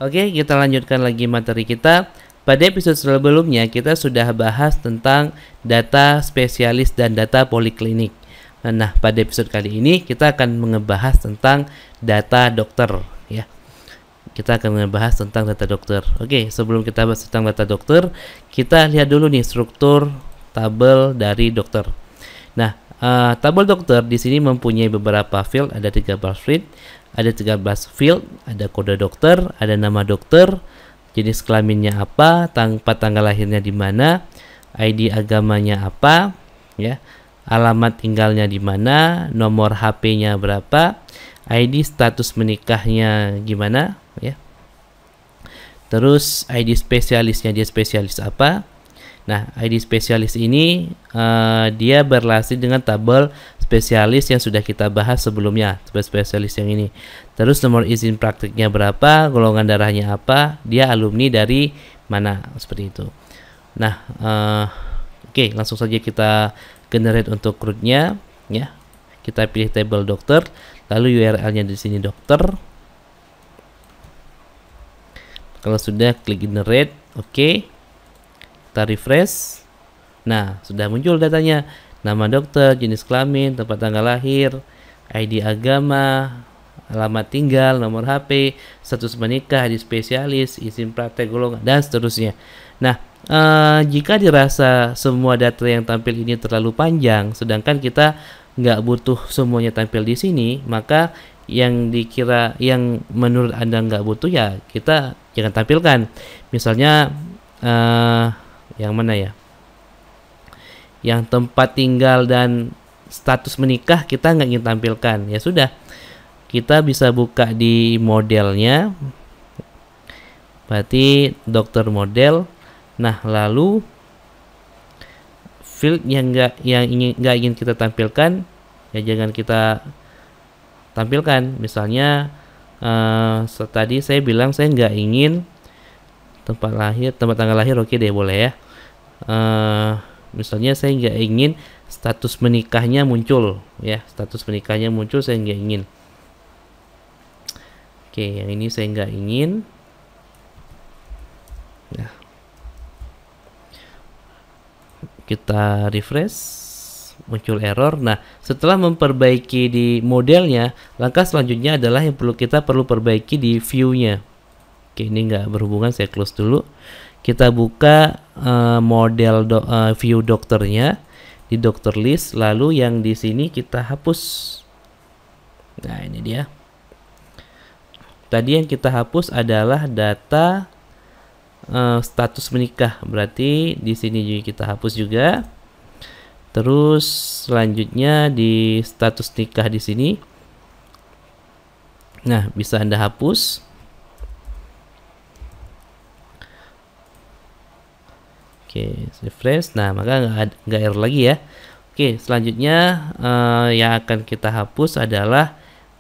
Oke, kita lanjutkan lagi materi kita. Pada episode sebelumnya kita sudah bahas tentang data spesialis dan data poliklinik. Nah, pada episode kali ini kita akan ngebahas tentang data dokter ya. Kita akan ngebahas tentang data dokter. Oke, sebelum kita bahas tentang data dokter, kita lihat dulu nih struktur tabel dari dokter. Nah, tabel dokter di sini mempunyai beberapa field, ada 13 field, ada kode dokter, ada nama dokter, jenis kelaminnya apa, tanggal lahirnya di mana, ID agamanya apa, ya, alamat tinggalnya di mana, nomor HP-nya berapa, ID status menikahnya gimana, ya. Terus ID spesialisnya, dia spesialis apa. Nah, ID spesialis ini dia berrelasi dengan tabel spesialis yang sudah kita bahas sebelumnya, spesialis yang ini. Terus nomor izin praktiknya berapa, golongan darahnya apa, dia alumni dari mana, seperti itu. Nah, oke, langsung saja kita generate untuk rootnya, ya. Kita pilih tabel dokter, lalu URL-nya di sini dokter. Kalau sudah, klik generate, oke. Kita refresh. Nah, sudah muncul datanya. Nama dokter, jenis kelamin, tempat tanggal lahir, ID agama, alamat tinggal, nomor HP, status menikah, ID spesialis, izin praktek golongan, dan seterusnya. Nah, jika dirasa semua data yang tampil ini terlalu panjang, sedangkan kita nggak butuh semuanya tampil di sini, maka yang menurut Anda nggak butuh, ya kita jangan tampilkan. Misalnya yang mana ya, yang tempat tinggal dan status menikah kita nggak ingin tampilkan, ya sudah, kita bisa buka di modelnya, berarti dokter model. Nah, lalu field yang nggak ingin kita tampilkan, ya jangan kita tampilkan. Misalnya tadi saya bilang saya nggak ingin tempat tanggal lahir, oke deh, boleh ya. Misalnya saya nggak ingin status menikahnya muncul, ya, status menikahnya muncul saya nggak ingin. Oke, yang ini saya nggak ingin. Nah, kita refresh, muncul error. Nah, setelah memperbaiki di modelnya, langkah selanjutnya adalah yang kita perlu perbaiki di view-nya. Oke, ini nggak berhubungan, saya close dulu. Kita buka model view dokternya di dokter list, lalu yang di sini kita hapus. Nah, ini dia. Tadi yang kita hapus adalah data status menikah, berarti di sini juga kita hapus juga. Terus selanjutnya di status nikah di sini, nah bisa Anda hapus. Oke, refresh. Nah, maka nggak error lagi ya. Oke, selanjutnya yang akan kita hapus adalah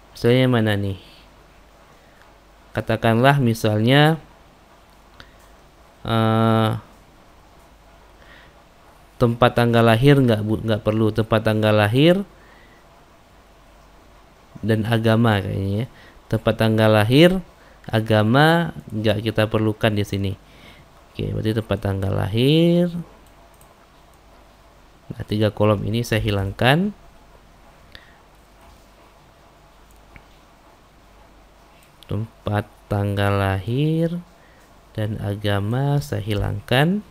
misalnya mana nih? Katakanlah misalnya tempat tanggal lahir nggak perlu, tempat tanggal lahir dan agama kayaknya. Tempat tanggal lahir, agama nggak kita perlukan di sini. Oke, berarti tempat tanggal lahir. Nah, 3 kolom ini saya hilangkan. Tempat tanggal lahir dan agama saya hilangkan.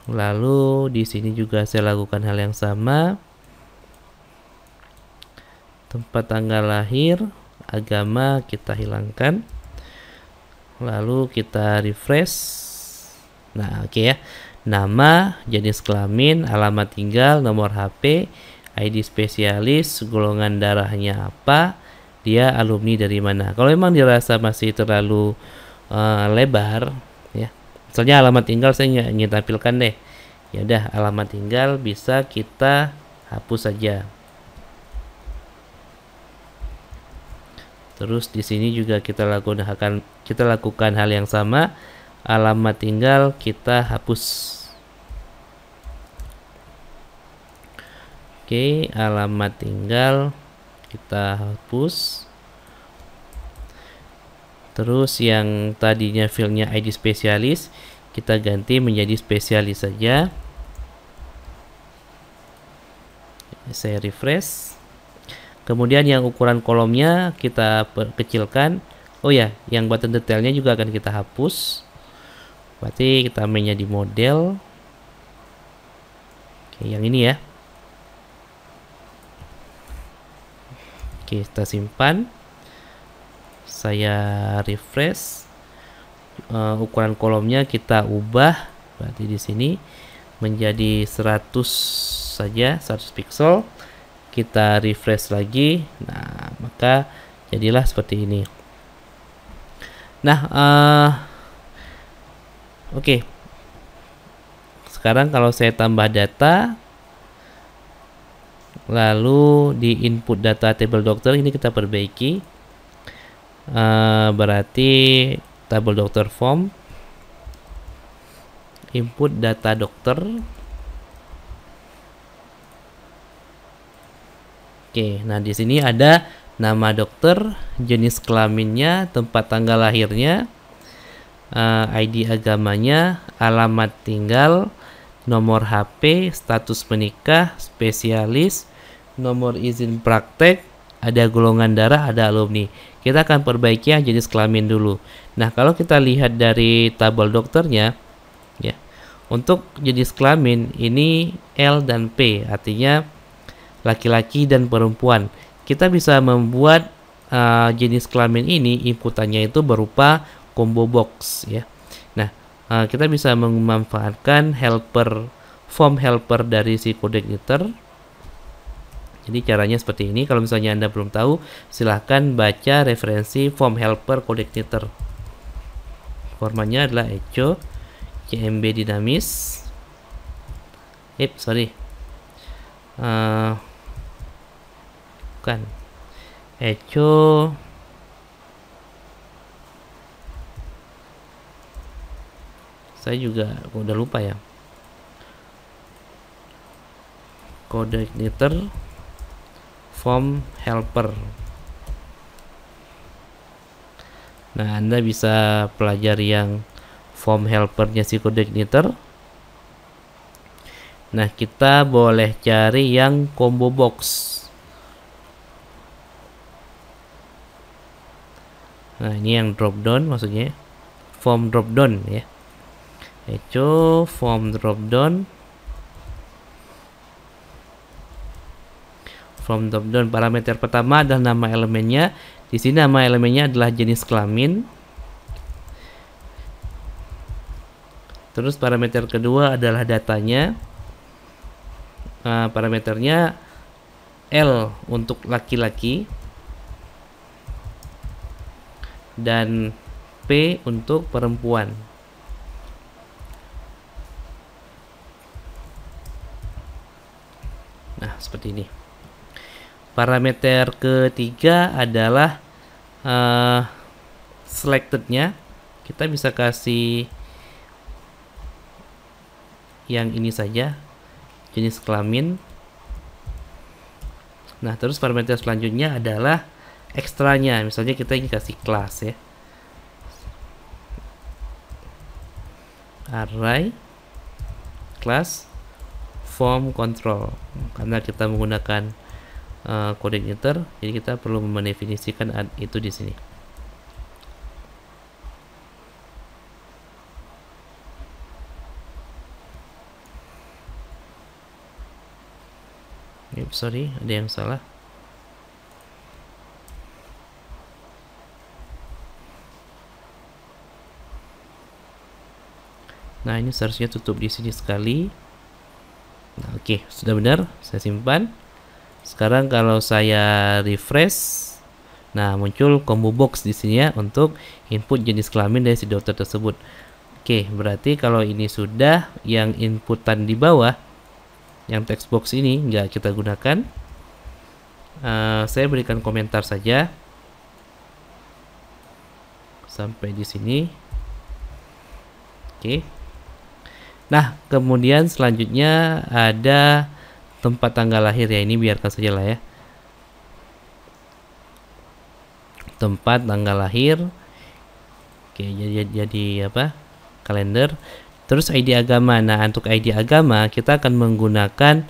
Lalu di sini juga saya lakukan hal yang sama. Tempat tanggal lahir, agama kita hilangkan. Lalu kita refresh. Nah, oke ya. Nama, jenis kelamin, alamat tinggal, nomor HP, ID spesialis, golongan darahnya apa, dia alumni dari mana. Kalau memang dirasa masih terlalu lebar, ya. Misalnya alamat tinggal saya nggak ingin tampilkan deh. Ya udah, alamat tinggal bisa kita hapus saja. Terus di sini juga kita lakukan hal yang sama. Alamat tinggal kita hapus. Oke, alamat tinggal kita hapus. Terus yang tadinya fieldnya ID spesialis kita ganti menjadi spesialis saja. Saya refresh. Kemudian yang ukuran kolomnya kita kecilkan. Oh ya, yang button detailnya juga akan kita hapus. Berarti kita mainnya di model. Oke, yang ini ya. Oke, kita simpan. Saya refresh. Ukuran kolomnya kita ubah. Berarti di sini menjadi 100 saja, 100 pixel. Kita refresh lagi. Nah, maka jadilah seperti ini. Nah, oke. Sekarang kalau saya tambah data, lalu di input data table dokter ini kita perbaiki. Berarti table dokter form input data dokter. Oke, nah di sini ada nama dokter, jenis kelaminnya, tempat tanggal lahirnya, ID agamanya, alamat tinggal, nomor HP, status menikah, spesialis, nomor izin praktek, ada golongan darah, ada alumni. Kita akan perbaiki yang jenis kelamin dulu. Nah, kalau kita lihat dari tabel dokternya, ya, untuk jenis kelamin ini L dan P, artinya laki-laki dan perempuan. Kita bisa membuat jenis kelamin ini inputannya itu berupa combo box, ya. Nah, kita bisa memanfaatkan form helper dari si CodeIgniter. Jadi caranya seperti ini. Kalau misalnya Anda belum tahu, silahkan baca referensi form helper CodeIgniter. Formatnya adalah echo CMB dinamis. Bukan echo saya juga udah lupa ya. CodeIgniter form helper. Nah, Anda bisa pelajari yang form helpernya si CodeIgniter. Nah, kita boleh cari yang combo box. Nah, ini yang drop down maksudnya. Form drop down ya. Echo form drop down. Form drop down, parameter pertama adalah nama elemennya. Di sini nama elemennya adalah jenis kelamin. Terus parameter kedua adalah datanya. Parameternya L untuk laki-laki dan P untuk perempuan. Nah, seperti ini. Parameter ketiga adalah selectednya. Kita bisa kasih yang ini saja, jenis kelamin. Nah, terus parameter selanjutnya adalah ekstranya. Misalnya kita ingin kasih kelas ya, array class form control. Karena kita menggunakan CodeIgniter, jadi kita perlu mendefinisikan itu di sini. Sorry, ada yang salah. Nah, ini seharusnya tutup di sini sekali. Nah, oke, sudah benar. Saya simpan. Sekarang kalau saya refresh, nah muncul combo box di sini ya untuk input jenis kelamin dari si dokter tersebut. Oke, berarti kalau ini sudah, yang inputan di bawah, yang text box ini nggak kita gunakan. Saya berikan komentar saja sampai di sini. Oke. Nah, kemudian selanjutnya ada tempat tanggal lahir ya, ini biarkan saja lah ya. Tempat tanggal lahir Oke, jadi apa? Kalender. Terus ID agama. Nah, untuk ID agama kita akan menggunakan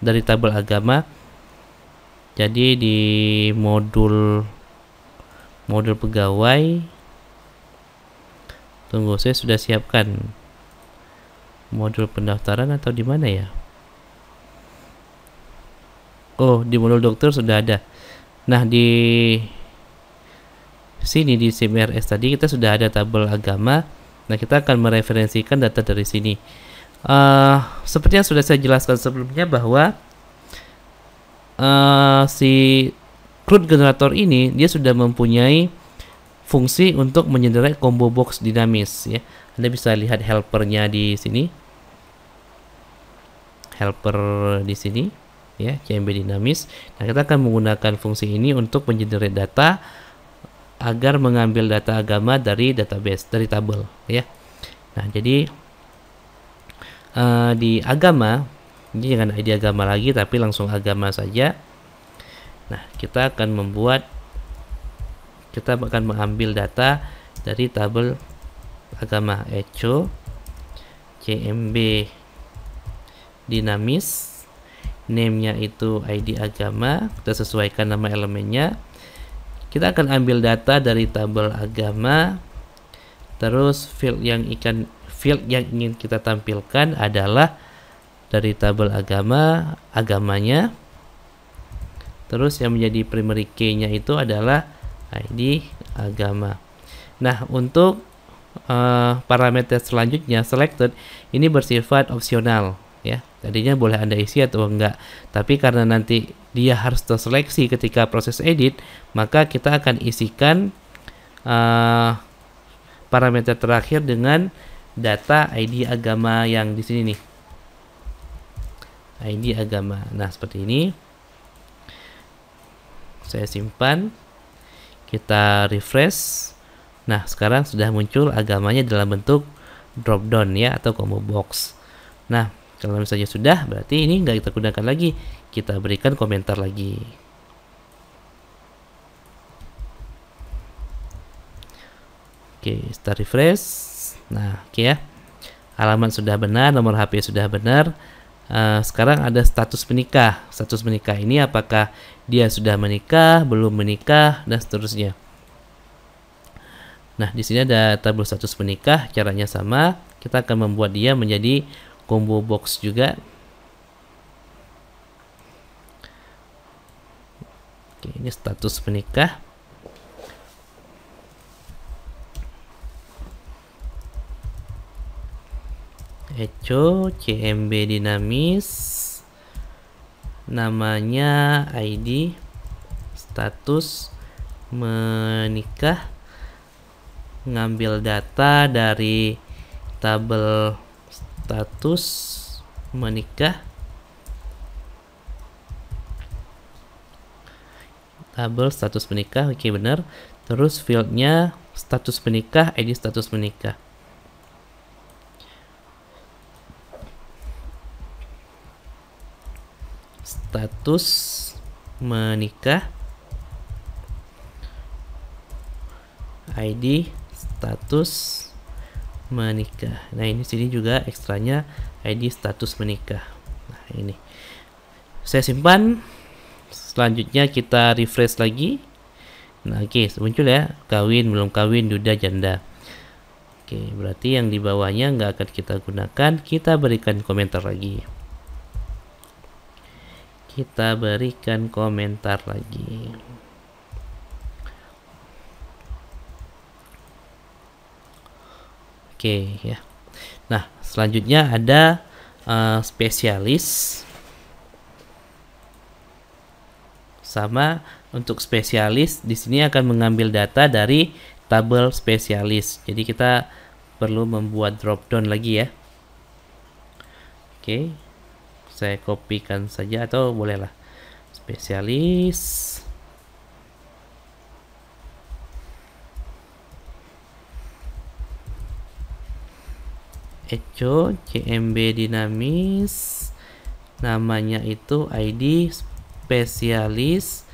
dari tabel agama. Jadi di modul pegawai, tunggu, saya sudah siapkan modul pendaftaran atau di mana ya? Oh, di modul dokter sudah ada. Nah, di sini di CMRS tadi kita sudah ada tabel agama. Nah, kita akan mereferensikan data dari sini. Seperti yang sudah saya jelaskan sebelumnya bahwa si CRUD generator ini dia sudah mempunyai fungsi untuk menyederai combo box dinamis ya. Anda bisa lihat helpernya di sini. Helper di sini ya, CMB dinamis. Nah, kita akan menggunakan fungsi ini untuk menyederai data agar mengambil data agama dari database, dari tabel ya. Nah, jadi di agama ini jangan ID agama lagi tapi langsung agama saja. Nah, kita akan mengambil data dari tabel agama echo CMB dinamis, name-nya itu ID agama, kita sesuaikan nama elemennya. Kita akan ambil data dari tabel agama, terus field yang ingin kita tampilkan adalah dari tabel agama, agamanya. Terus yang menjadi primary key-nya itu adalah ID agama. Nah, untuk parameter selanjutnya selected ini bersifat opsional ya. Tadinya boleh Anda isi atau enggak. Tapi karena nanti dia harus terseleksi ketika proses edit, maka kita akan isikan parameter terakhir dengan data ID agama yang di sini nih. ID agama. Nah, seperti ini. Saya simpan. Kita refresh. Nah, sekarang sudah muncul agamanya dalam bentuk drop down ya, atau combo box. Nah, kalau misalnya sudah, berarti ini nggak kita gunakan lagi. Kita berikan komentar lagi. Oke, start refresh. Nah, oke ya. Alamat sudah benar, nomor HP sudah benar. Sekarang ada status menikah. Status menikah ini apakah dia sudah menikah, belum menikah, dan seterusnya. Nah, di sini ada tabel status menikah. Caranya sama. Kita akan membuat dia menjadi combo box juga. Oke, ini status menikah. Echo CMB dinamis, namanya ID, status menikah, ngambil data dari tabel status menikah, tabel status menikah, oke benar. Terus fieldnya status menikah, ID status menikah. Status menikah, ID status menikah. Nah, ini sini juga ekstranya ID status menikah. Nah, ini saya simpan. Selanjutnya kita refresh lagi. Nah, oke, muncul ya, kawin, belum kawin, duda, janda. Oke, berarti yang di bawahnya nggak akan kita gunakan. Kita berikan komentar lagi. Kita berikan komentar lagi. Oke ya. Nah, selanjutnya ada spesialis. Sama, untuk spesialis di sini akan mengambil data dari tabel spesialis. Jadi kita perlu membuat drop down lagi ya. Oke. Saya kopikan saja atau bolehlah spesialis echo CMB dinamis, namanya itu ID spesialis,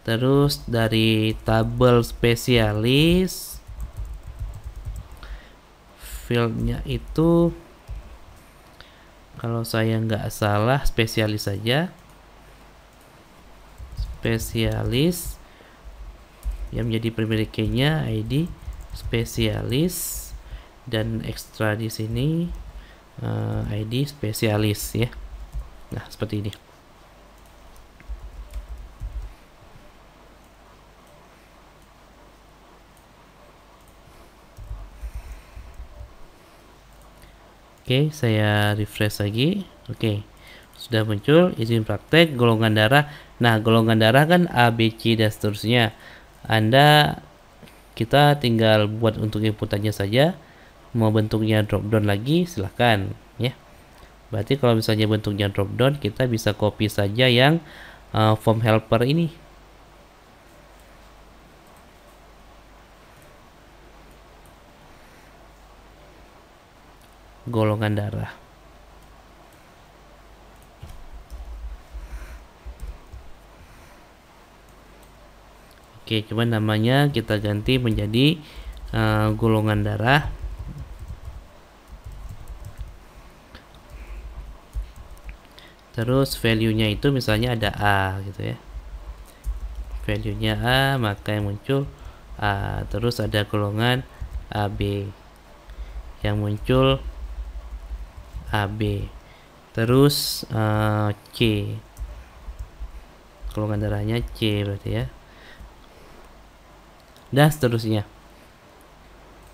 Terus dari tabel spesialis, fieldnya itu kalau saya nggak salah spesialis saja, spesialis yang menjadi primary key-nya ID spesialis, dan ekstra di sini ID spesialis ya. Nah, seperti ini. Oke, saya refresh lagi. Oke, sudah muncul izin praktek golongan darah. Nah, golongan darah kan A, B, C, dan seterusnya. Kita tinggal buat untuk inputannya saja. Mau bentuknya drop down lagi, silahkan ya. Berarti kalau misalnya bentuknya drop down, kita bisa copy saja yang form helper ini. Golongan darah. Oke, cuman namanya kita ganti menjadi golongan darah. Terus value-nya itu misalnya ada A gitu ya. Value-nya A, maka yang muncul A. Terus ada golongan AB yang muncul AB. Terus C, golongan darahnya C berarti ya, dan seterusnya.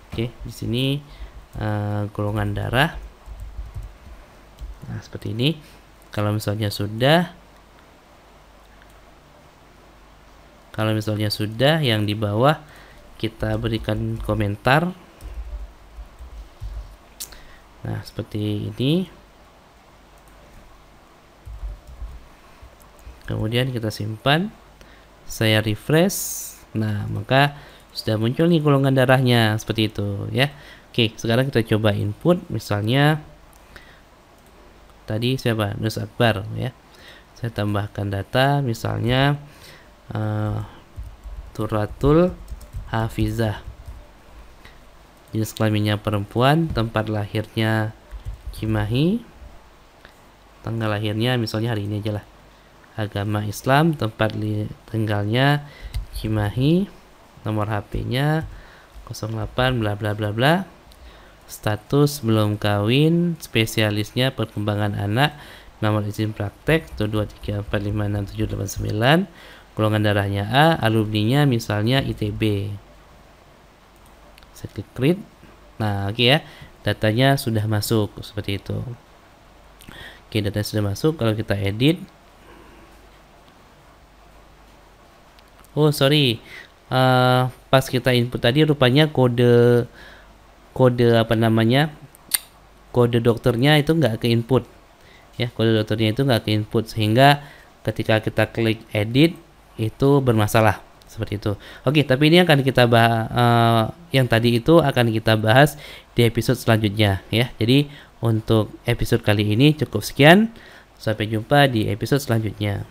Oke, di sini golongan darah. Nah, seperti ini. Kalau misalnya sudah, yang di bawah kita berikan komentar. Nah, seperti ini. Kemudian kita simpan. Saya refresh. Nah, maka sudah muncul nih golongan darahnya seperti itu ya. Oke, sekarang kita coba input. Misalnya tadi siapa? Nus Akbar ya. Saya tambahkan data misalnya Turatul Hafizah. Jenis kelaminnya perempuan, tempat lahirnya Cimahi, tanggal lahirnya misalnya hari ini aja lah. Agama Islam, tempat tinggalnya Cimahi, nomor HP-nya 08 bla bla bla bla. Status belum kawin, spesialisnya perkembangan anak, nomor izin praktek 123456789, golongan darahnya A, alumninya misalnya ITB. Saya klik create. Nah, oke ya, datanya sudah masuk seperti itu. Oke, datanya sudah masuk. Kalau kita edit, pas kita input tadi rupanya kode dokternya itu nggak ke input ya, kode dokternya itu nggak ke input, sehingga ketika kita klik edit itu bermasalah seperti itu. Oke, tapi ini akan kita bahas, yang tadi itu akan kita bahas di episode selanjutnya ya. Jadi untuk episode kali ini cukup sekian, sampai jumpa di episode selanjutnya.